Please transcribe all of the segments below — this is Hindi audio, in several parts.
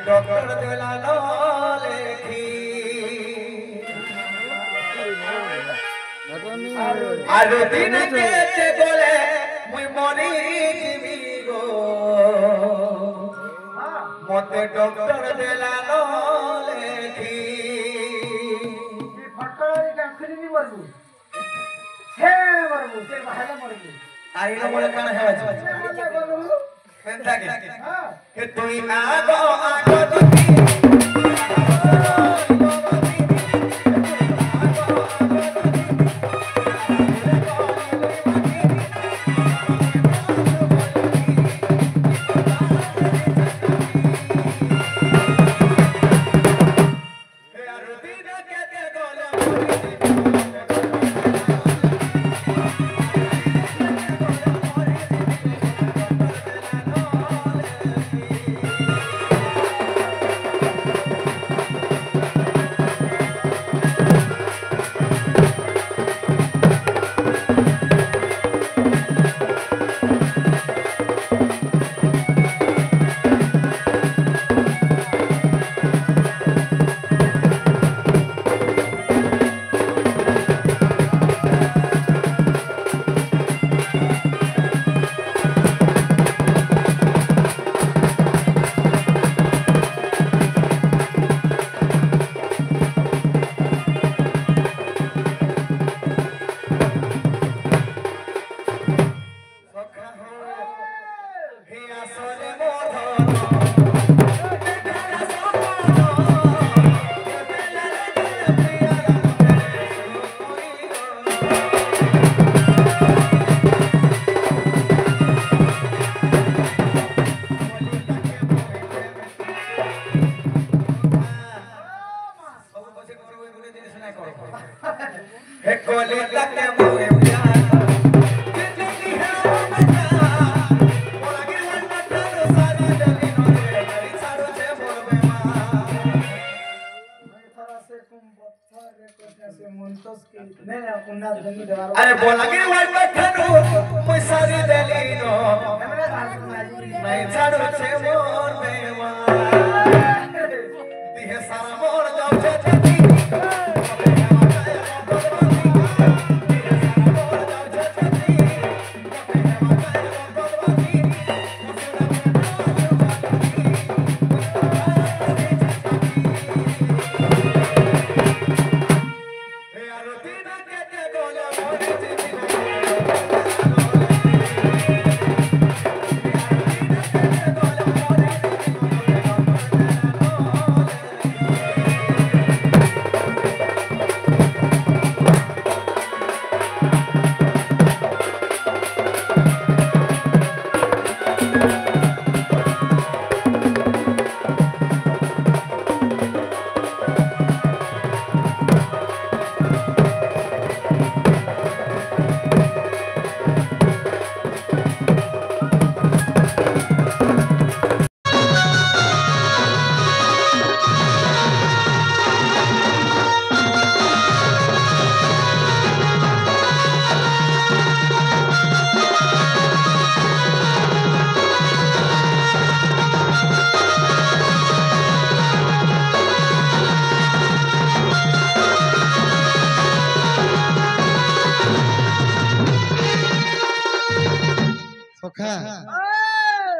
डॉक्टर देला लेखी आरो दिन के बोले मुई मरी जीवी गो मते डॉक्टर देला लेखी फटकळी गाखली नि बरबू हे बरबू से बाहेर मरबू आई न बोले कान हेवा केनता के तुई आगो आगो दुखी अरे बोला कि वाई पठनो मुई सारी देलीनो नहीं छाड़ो छे मोर बेवा दिहे सारा मोर जाऊ छे छती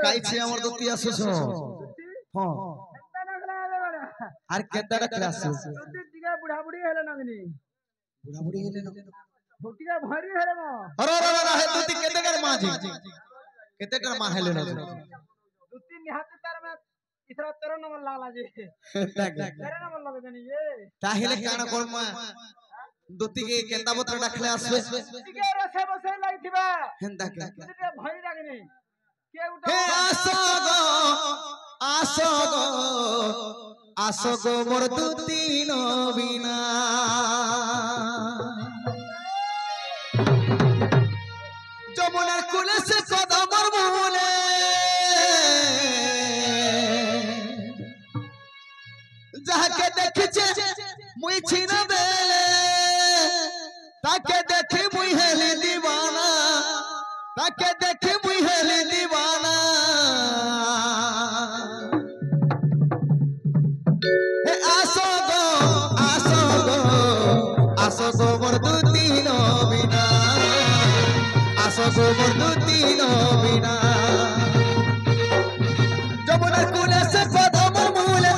काई छे हमर दती आसुछो हां आर केदाडा क्लास दती टिका बुढ़ा बुढ़ी हेले नगनी बुढ़ा बुढ़ी हेले न टिका भरी हेले म अरे अरे अरे हे दती केतेकर माजी केतेकर मा हेले न दती निहाती तार में इसरा 13 नंबर लागला जी 13 नंबर लगनी ये ताहिले काना कोन मा दती के केंदा बत्र डाखले आसबे टिका रसे बसे लाइथिबा हेंदा के टिका भरी लागनी के उठा हे आसो गो मोर दुती नबिना যমুনার কোলে সে কদমর মূলে যাহাকে দেখেছে মুই ছিন বেলে ताके देखी मुई हेली दीवाना ताके देखी मुई हेली दीवाना हे आसो गो मोर दुतीनो बिना आसो गो मोर दुतीनो बिना जमुना कुले से पदम मूले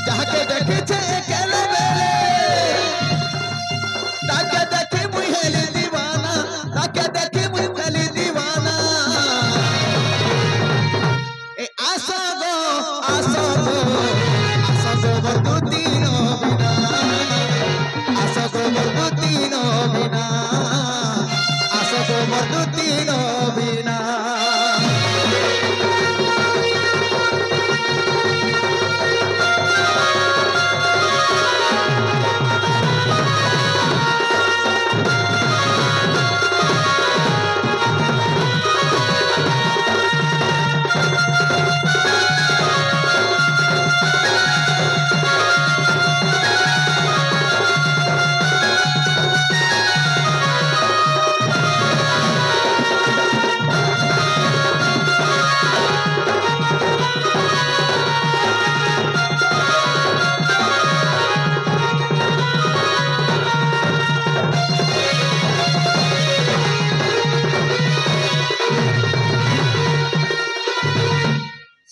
जाके देखी छे केले बेले ताके देखी मुई हेली दीवाना ताके देखी मुई हेली दीवाना ए आसो गो मोर दुतीनो बिना आसो गो मोर दुतीनो बिना आसो गो मोर दुतीनो बिना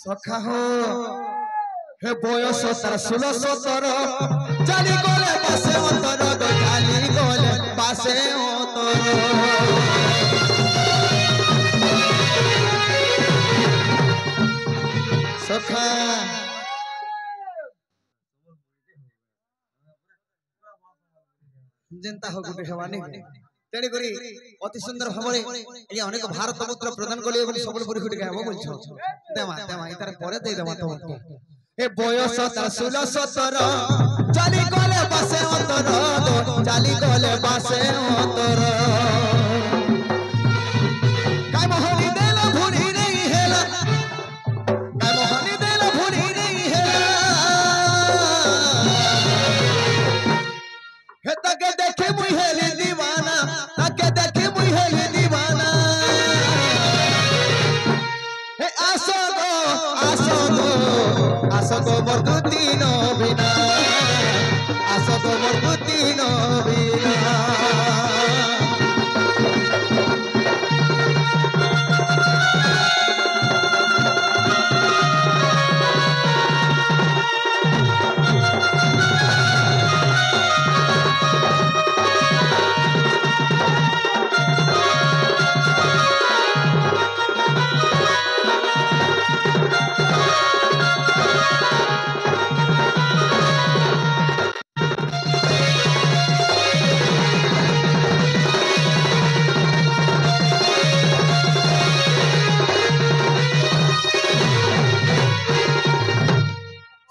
सखा हो हे बयस तार 16-17 चाली गले पासे अंतर दो चाली गले पासे अंतर सखा जनता हो गुटे हेवानी तेणी करी अति सुंदर भाबरे ए अनेक भारत मुद्रा प्रदान कले एवं सबलपुरी गुटे गाबो बोलछो देमा इतार परे दे देमा तो ए बयस तार 16-17 चाली गले पासे अंतर दो चाली गले पासे अंतर काय मोहनी देला भुरी नहीं हेला काय मोहनी देला भुरी नहीं हेला हे तके देखे मुई हेली दीवाना तके देखे मुई हेली दीवाना हे आसो गो मोर दुतीनो बिना आसो गो मोर दुतीनो बिना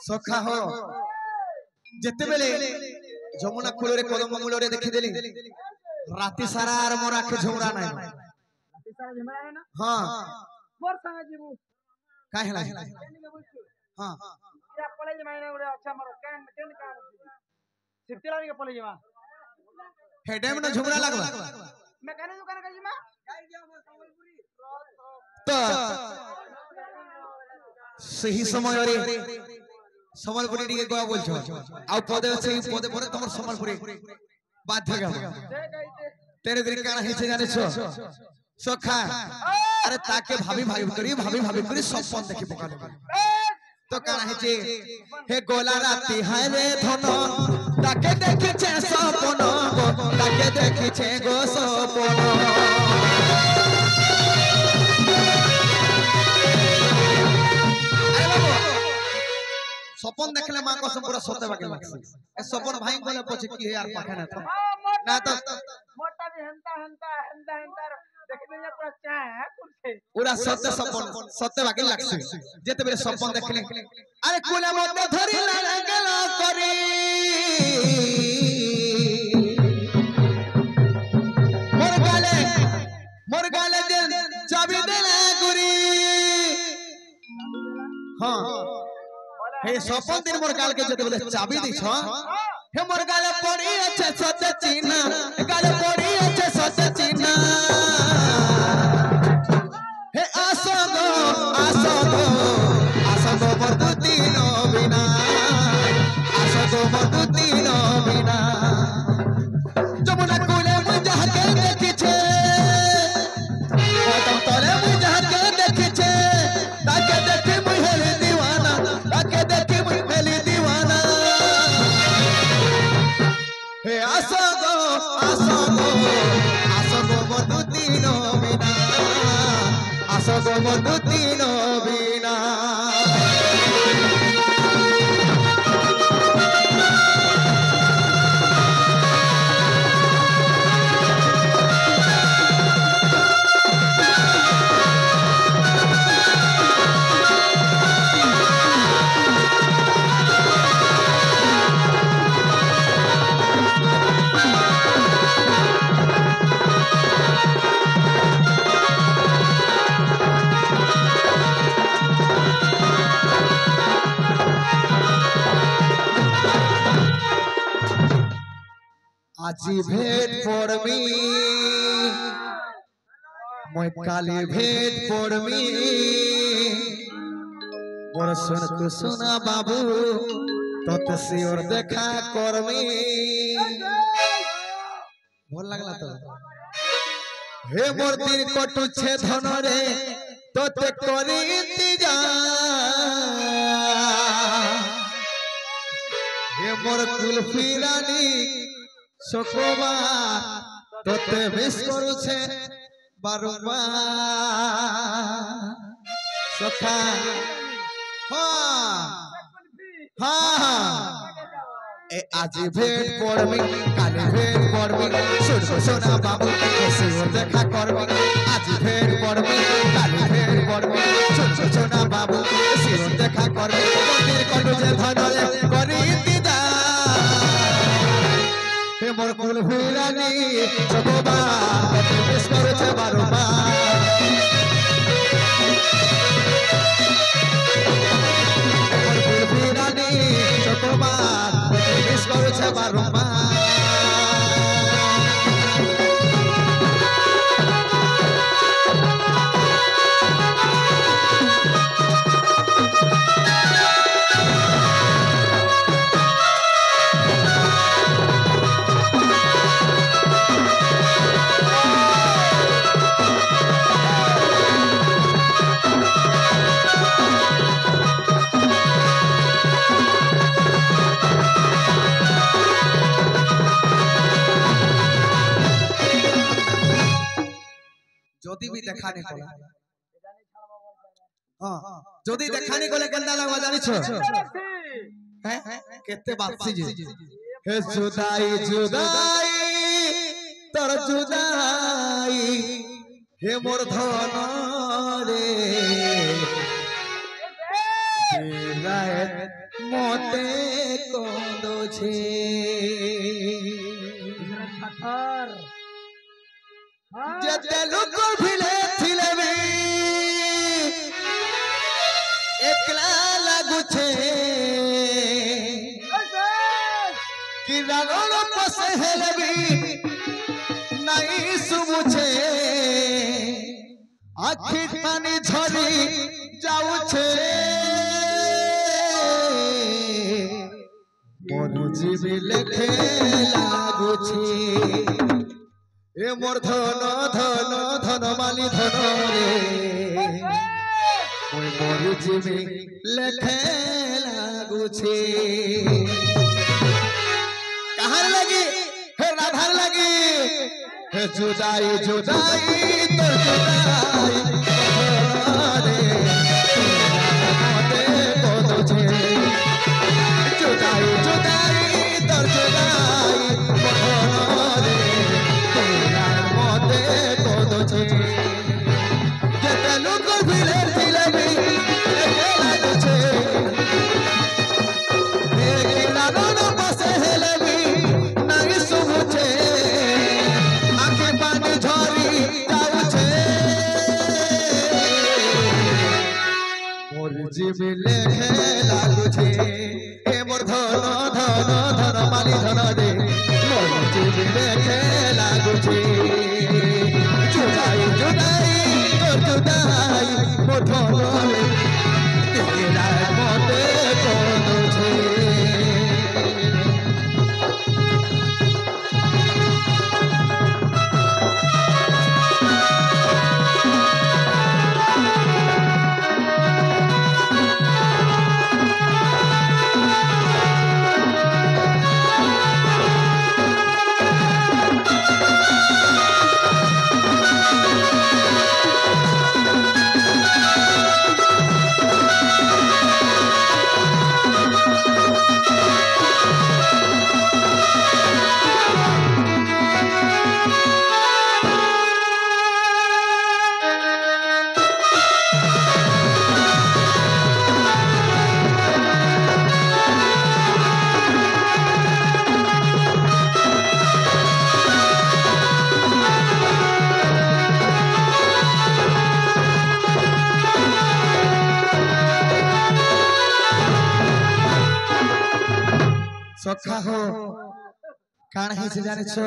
सखा हो जेते बेले जमुना कूल रे कदम मूल रे देखि देली राति सारा आर मोर आखे झुमरा नाही राति सारा झुमरा है ना हां मोर संग जीवू काहे हला हां या कॉलेज में ना अच्छा मोर कैन का सिप्तिला के कॉलेज में हेडे में झुमरा लागला मैं कहने दुकान का जीमा तो सही समय रे समलपुरी टिके गवा बोलछो आ पदे छै पदे परे तमर समलपुरी बाध्य गा तेरे दिल काना हे छै जाने छो सखा अरे ताके भाभी करी सपन देखि पका तो काना हे छै हे गोला राती है रे धन ताके देखि छै सपन ताके देखि छै गो सपन सपन देखले मां कसम पूरा सत्य बाके लागसी ए सपन भाई कोले पछे की यार पाखे ना तो मोटा भी हंता देखने में पूरा चाह है पूरा सत्य सपन सत्य बाके लागसी जेते बेले सपन देखले अरे कोले मते धरी लागल करी मोर गाले दिन चाबी देला गुरी हां हे सपन दिन मोर गाल के जते बोले चाबी दी छ হে মোর গালে পড়ি আছে সতে চিনা গালে পড়ি আছে সতে চিনা হে আসো গো বন্ধুতি নবিনা আসো গো বন্ধুতি নবিনা যমুনা কুলে মুই যাহাকে দেখিছে কদম তলে মুই যাহাকে দেখিছে তাকে দেখি মুই হেলি দিওয়ানা তাকে দেখি মুই হেলি দিওয়ানা হে আসো গো বন্ধুতি নবিনা আসো গো বন্ধুতি নবিনা আজি ভেট পড়মি মই কালি ভেট পড়মি মোর সোনা বাবু তোতে শিওর দেখা করমি ভাল লাগলা তো হে মোর দিন কটুছে ধনরে তোতে করি ইন্তজার হে মোর কুলফি রানী সকবা তোতে মিস করুছে বারবার সখা এ আজি ভেট পড়বি কালি ভেট পড়বি সোনা বাবু শিওর দেখা করবি আজি ভেট পড়বি কালি ভেট পড়বি সোনা বাবু শিওর দেখা করবি মন্দির কটু যে ধনরে করি হে মোর কুলফি রানী সকবা তোতে মিস করুছে বারবার মোর কুলফি রানী সকবা তোতে মিস করুছে বারবার যদি भी দেখানি কলা যদি দেখানি কলে কেনতা লাগবা জানিছো হ্যাঁ কেতে বাসি যে হে জুদাই জুদাই তোর জুদাই হে মোর ধন রে রাত মতে কন্দছে যেতে লোক ভিলে ছিলে বি একলা লাগুছে কি রাগল পসে হেলবি নাই সুবুছে আখি পানি ঝরি যাউছে মোর জীবি লেখে লাগুছে এ মোর ধন ধন ধন মালি ধন রে মই মোর জীবি লেখে লাগুছে কাহার লাগি হে রাধার লাগি হে জুদাই জুদাই তোর জুদাই রে মতে কদছে জুদাই জুদাই তোর জুদাই রে যেতে লোক ভিড়ে ছিলেবি লাগুছে পাশে হেলেবি নাই শুভুছে আখি পানি ঝরি যাউছে মোর জীবি লেখে লাগুছে এ মোর ধন ধন ধন মালি লেখে লাগুছে জুদাই জুদাই তোর জুদাই মোধন তেরা মতে কোনছে सखा हो कान है से जाने छो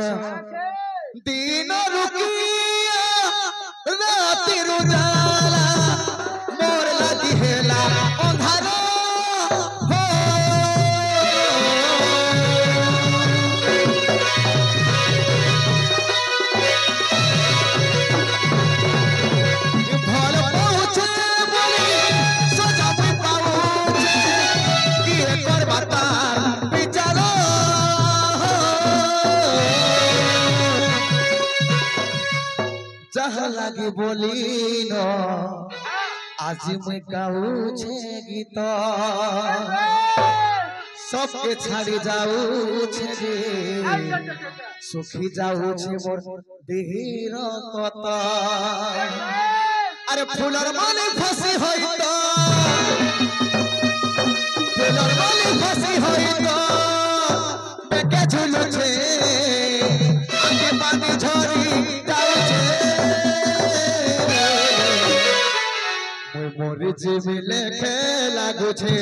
दिन रुकिया रात रुजाला मोर लागी हेला अंधारा हो भल पहुँचे बोली सजा में पाऊचे कि एकर बातार चाह लागे बोली न आज मैं गाऊ छे गीत सबके छाड़ी जाऊ छे रे सुखी जाऊ छे मोर देहिर कत अरे फूलर माने फसी होई तो फूलर माने फसी होई तो बेके झुलु छे आगे पानी झरी जाऊ छे मोर जीवी लेखे लागुछे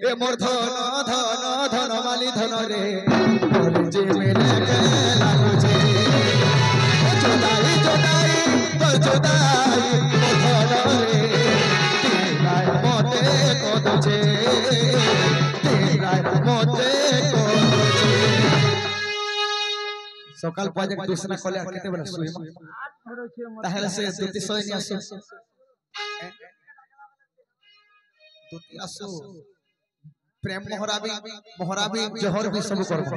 ए मोर धन धन धन माली धन रे मोर जीवी लेखे लागुछे जोदाई जोदाई तो जोदाई मोर धन रे तेराय मते कोदुछे तेराय मते कोदुछे सकाल पाजे दूसरा कले केते बेला सुइमा ताहेले से दुती सोय नि आसो दुती आसो प्रेम मोहराबी जहर भी सब करबो